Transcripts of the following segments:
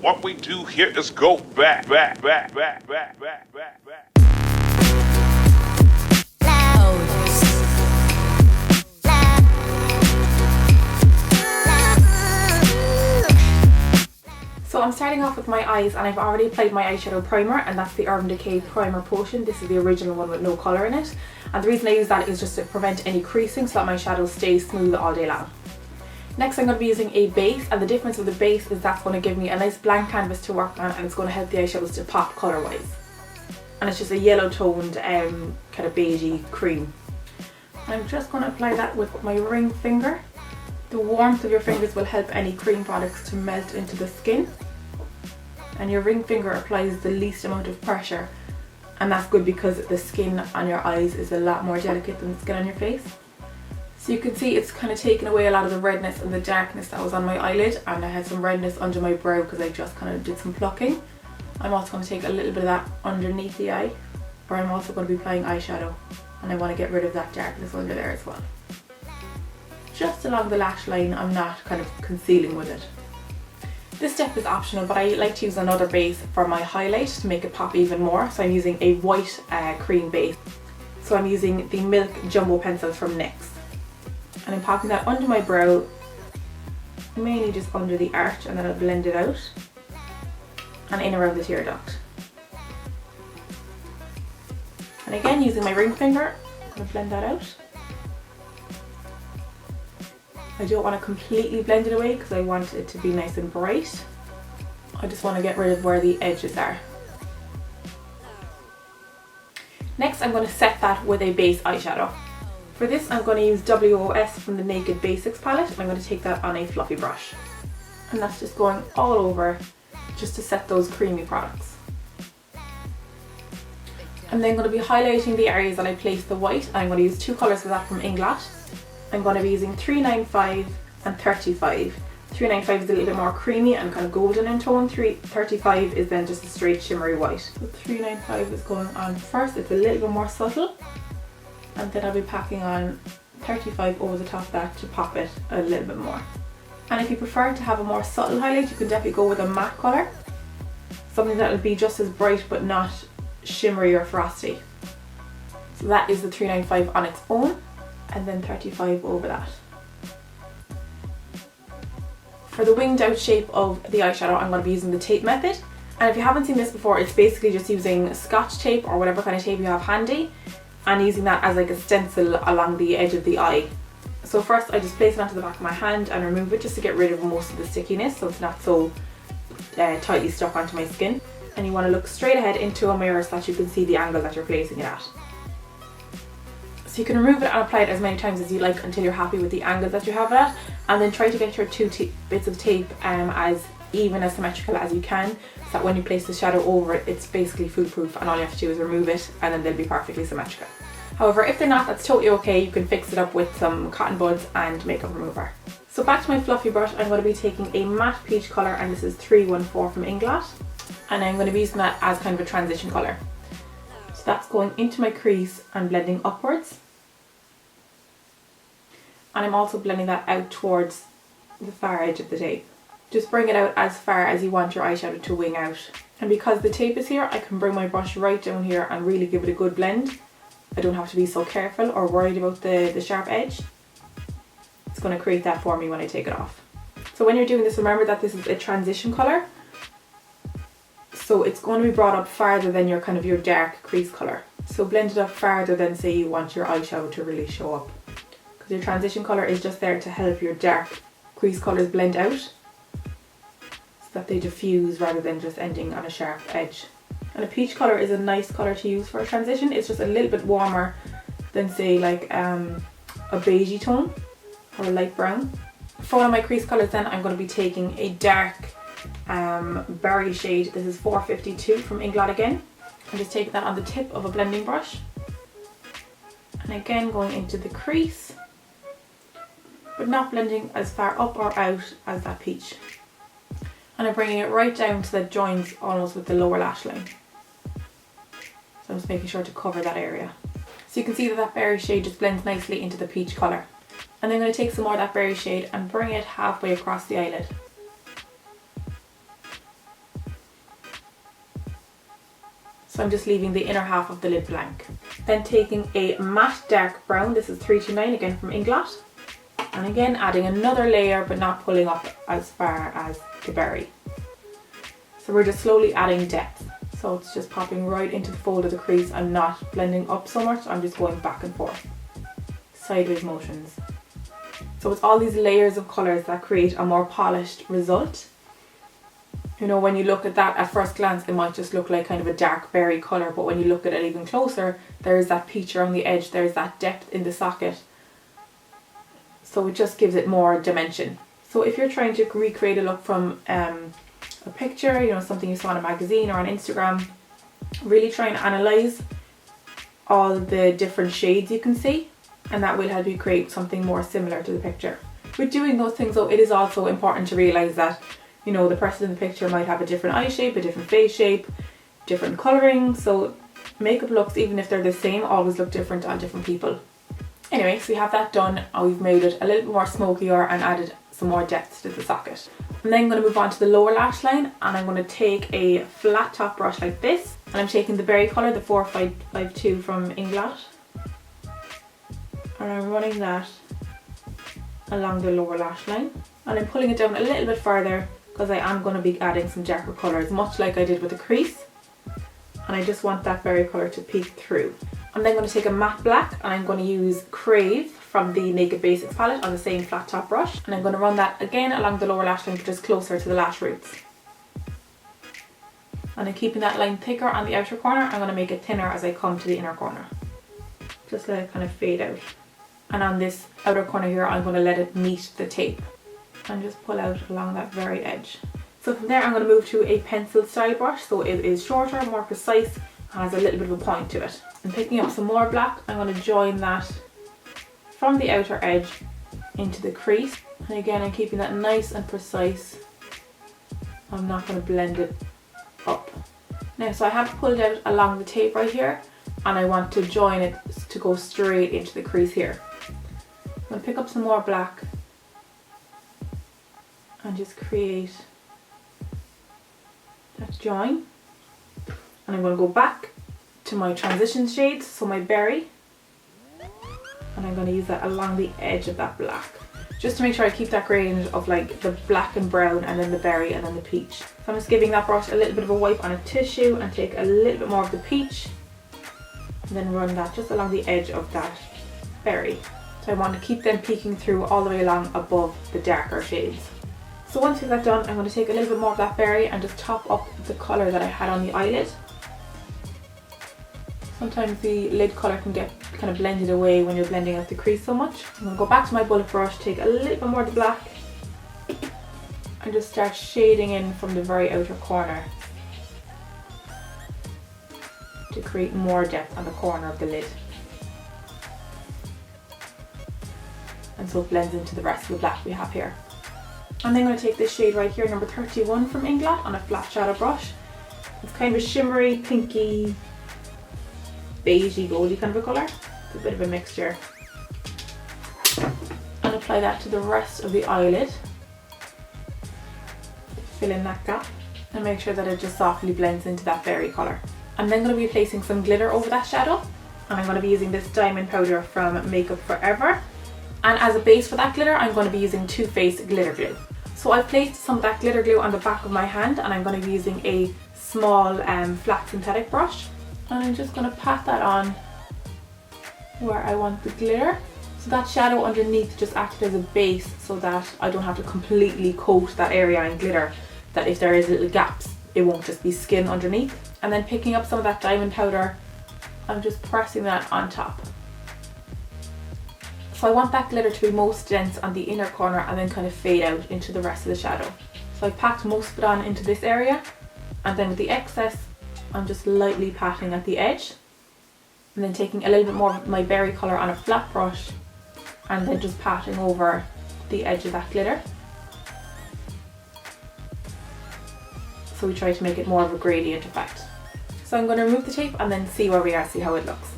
What we do here is go back. So I'm starting off with my eyes, and I've already applied my eyeshadow primer, and that's the Urban Decay Primer Potion. This is the original one with no colour in it, and the reason I use that is just to prevent any creasing so that my shadow stays smooth all day long. Next I'm going to be using a base, and the difference with the base is that's going to give me a nice blank canvas to work on, and it's going to help the eyeshadows to pop colour wise. And it's just a yellow toned kind of beigey cream. And I'm just going to apply that with my ring finger. The warmth of your fingers will help any cream products to melt into the skin, and your ring finger applies the least amount of pressure, and that's good because the skin on your eyes is a lot more delicate than the skin on your face. So you can see it's kind of taken away a lot of the redness and the darkness that was on my eyelid, and I had some redness under my brow because I just kind of did some plucking. I'm also going to take a little bit of that underneath the eye, where I'm also going to be applying eyeshadow, and I want to get rid of that darkness under there as well. Just along the lash line, I'm not kind of concealing with it. This step is optional, but I like to use another base for my highlight to make it pop even more. So I'm using a white cream base. So I'm using the Milk Jumbo Pencil from NYX. And I'm popping that under my brow, mainly just under the arch, and then I'll blend it out. And in around the tear duct. And again, using my ring finger, I'm going to blend that out. I don't want to completely blend it away because I want it to be nice and bright. I just want to get rid of where the edges are. Next I'm going to set that with a base eyeshadow. For this I'm going to use WOS from the Naked Basics palette, and I'm going to take that on a fluffy brush. And that's just going all over just to set those creamy products. I'm then going to be highlighting the areas that I placed the white, and I'm going to use two colours for that from Inglot. I'm going to be using 395 and 35. 395 is a little bit more creamy and kind of golden in tone. 35 is then just a straight shimmery white. So 395 is going on first, it's a little bit more subtle. And then I'll be packing on 35 over the top of that to pop it a little bit more. And if you prefer to have a more subtle highlight, you can definitely go with a matte colour. Something that will be just as bright but not shimmery or frosty. So that is the 395 on its own. And then 35 over that. For the winged out shape of the eyeshadow, I'm going to be using the tape method. And if you haven't seen this before, it's basically just using Scotch tape or whatever kind of tape you have handy, and using that as like a stencil along the edge of the eye. So first I just place it onto the back of my hand and remove it just to get rid of most of the stickiness so it's not so tightly stuck onto my skin. And you want to look straight ahead into a mirror so that you can see the angle that you're placing it at. So you can remove it and apply it as many times as you like until you're happy with the angle that you have it at, and then try to get your two bits of tape as even as symmetrical as you can, so that when you place the shadow over it, it's basically foolproof and all you have to do is remove it and then they'll be perfectly symmetrical. However, if they're not, that's totally okay. You can fix it up with some cotton buds and makeup remover. So back to my fluffy brush, I'm going to be taking a matte peach colour, and this is 314 from Inglot, and I'm going to be using that as kind of a transition colour. So that's going into my crease and blending upwards. And I'm also blending that out towards the far edge of the tape. Just bring it out as far as you want your eyeshadow to wing out. And because the tape is here, I can bring my brush right down here and really give it a good blend. I don't have to be so careful or worried about the sharp edge. It's going to create that for me when I take it off. So when you're doing this, remember that this is a transition colour. So it's going to be brought up farther than your dark crease colour. So blend it up farther than say you want your eyeshadow to really show up. Your transition colour is just there to help your dark crease colours blend out so that they diffuse rather than just ending on a sharp edge. And a peach colour is a nice colour to use for a transition. It's just a little bit warmer than say like a beigey tone or a light brown. For one of my crease colours then, I'm going to be taking a dark berry shade. This is 452 from Inglot again. I'm just taking that on the tip of a blending brush. And again going into the crease, but not blending as far up or out as that peach. And I'm bringing it right down to the joins almost with the lower lash line. So I'm just making sure to cover that area. So you can see that that berry shade just blends nicely into the peach colour. And then I'm going to take some more of that berry shade and bring it halfway across the eyelid. So I'm just leaving the inner half of the lid blank. Then taking a matte dark brown, this is 329 again from Inglot. And again adding another layer but not pulling up as far as the berry. So we're just slowly adding depth. So it's just popping right into the fold of the crease. I'm not blending up so much, I'm just going back and forth. Sideways motions. So it's all these layers of colours that create a more polished result. You know, when you look at that at first glance, it might just look like kind of a dark berry colour, but when you look at it even closer, there's that peach around the edge, there's that depth in the socket. So it just gives it more dimension. So if you're trying to recreate a look from a picture, you know, something you saw in a magazine or on Instagram, really try and analyse all the different shades you can see, and that will help you create something more similar to the picture. With doing those things though, it is also important to realise that, you know, the person in the picture might have a different eye shape, a different face shape, different colouring, so makeup looks, even if they're the same, always look different on different people. Anyway, so we have that done and we've made it a little bit more smokier and added some more depth to the socket. I'm then going to move on to the lower lash line, and I'm going to take a flat top brush like this, and I'm taking the berry colour, the 4552 from Inglot, and I'm running that along the lower lash line, and I'm pulling it down a little bit further because I am going to be adding some darker colours, much like I did with the crease, and I just want that berry colour to peek through. I'm then going to take a matte black, and I'm going to use Crave from the Naked Basics palette on the same flat top brush, and I'm going to run that again along the lower lash line, just closer to the lash roots. And I'm keeping that line thicker on the outer corner. I'm going to make it thinner as I come to the inner corner. Just let it kind of fade out. And on this outer corner here, I'm going to let it meet the tape and just pull out along that very edge. So from there, I'm going to move to a pencil style brush, so it is shorter, more precise, and has a little bit of a point to it. And picking up some more black, I'm going to join that from the outer edge into the crease. And again, I'm keeping that nice and precise. I'm not going to blend it up. Now, so I have pulled out along the tape right here, and I want to join it to go straight into the crease here. I'm going to pick up some more black and just create that join. And I'm going to go back to my transition shades, so my berry, and I'm going to use that along the edge of that black, just to make sure I keep that gradient of like the black and brown, and then the berry, and then the peach. So I'm just giving that brush a little bit of a wipe on a tissue and take a little bit more of the peach, and then run that just along the edge of that berry. So I want to keep them peeking through all the way along above the darker shades. So once you've got that done, I'm going to take a little bit more of that berry and just top up the colour that I had on the eyelid. Sometimes the lid colour can get kind of blended away when you're blending out the crease so much. I'm going to go back to my bullet brush, take a little bit more of the black, and just start shading in from the very outer corner to create more depth on the corner of the lid. And so it blends into the rest of the black we have here. And then I'm going to take this shade right here, number 31 from Inglot, on a flat shadow brush. It's kind of a shimmery, pinky, beigey, goldy kind of a colour. It's a bit of a mixture. And apply that to the rest of the eyelid. Fill in that gap and make sure that it just softly blends into that berry colour. I'm then going to be placing some glitter over that shadow, and I'm going to be using this diamond powder from Makeup Forever. And as a base for that glitter, I'm going to be using Too Faced glitter glue. So I've placed some of that glitter glue on the back of my hand, and I'm going to be using a small flat synthetic brush. And I'm just going to pat that on where I want the glitter. So that shadow underneath just acted as a base, so that I don't have to completely coat that area in glitter, that if there is little gaps, it won't just be skin underneath. And then picking up some of that diamond powder, I'm just pressing that on top. So I want that glitter to be most dense on the inner corner and then kind of fade out into the rest of the shadow. So I packed most of it on into this area, and then with the excess, I'm just lightly patting at the edge, and then taking a little bit more of my berry colour on a flat brush, and then just patting over the edge of that glitter. So we try to make it more of a gradient effect. So I'm going to remove the tape and then see where we are, see how it looks.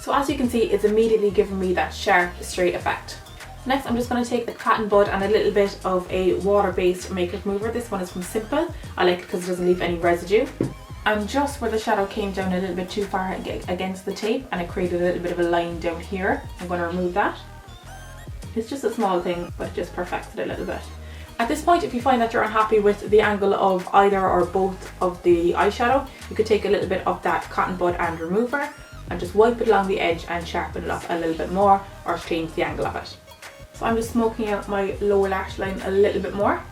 So as you can see, it's immediately given me that sharp, straight effect. Next, I'm just going to take a cotton bud and a little bit of a water-based makeup remover. This one is from Simple. I like it because it doesn't leave any residue. And just where the shadow came down a little bit too far against the tape and it created a little bit of a line down here, I'm going to remove that. It's just a small thing, but it just perfects it a little bit. At this point, if you find that you're unhappy with the angle of either or both of the eyeshadow, you could take a little bit of that cotton bud and remover and just wipe it along the edge and sharpen it up a little bit more or change the angle of it. So I'm just smoking out my lower lash line a little bit more,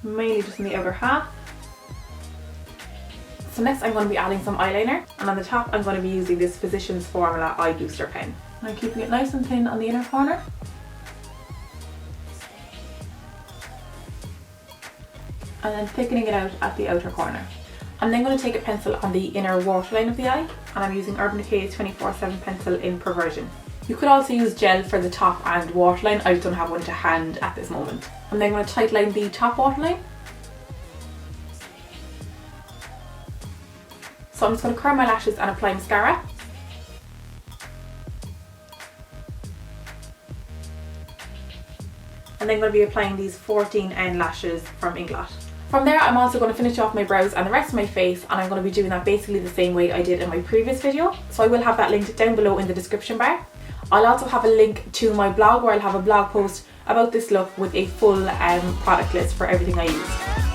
mainly just in the outer half. So next I'm going to be adding some eyeliner, and on the top I'm going to be using this Physicians Formula Eye Booster pen. And I'm keeping it nice and thin on the inner corner. And then thickening it out at the outer corner. I'm then going to take a pencil on the inner waterline of the eye, and I'm using Urban Decay's 24/7 pencil in Perversion. You could also use gel for the top and waterline. I just don't have one to hand at this moment. I'm then going to tightline the top waterline. So I'm just going to curl my lashes and apply mascara. And then I'm going to be applying these 14N lashes from Inglot. From there, I'm also going to finish off my brows and the rest of my face, and I'm going to be doing that basically the same way I did in my previous video. So I will have that linked down below in the description bar. I'll also have a link to my blog where I'll have a blog post about this look with a full product list for everything I used.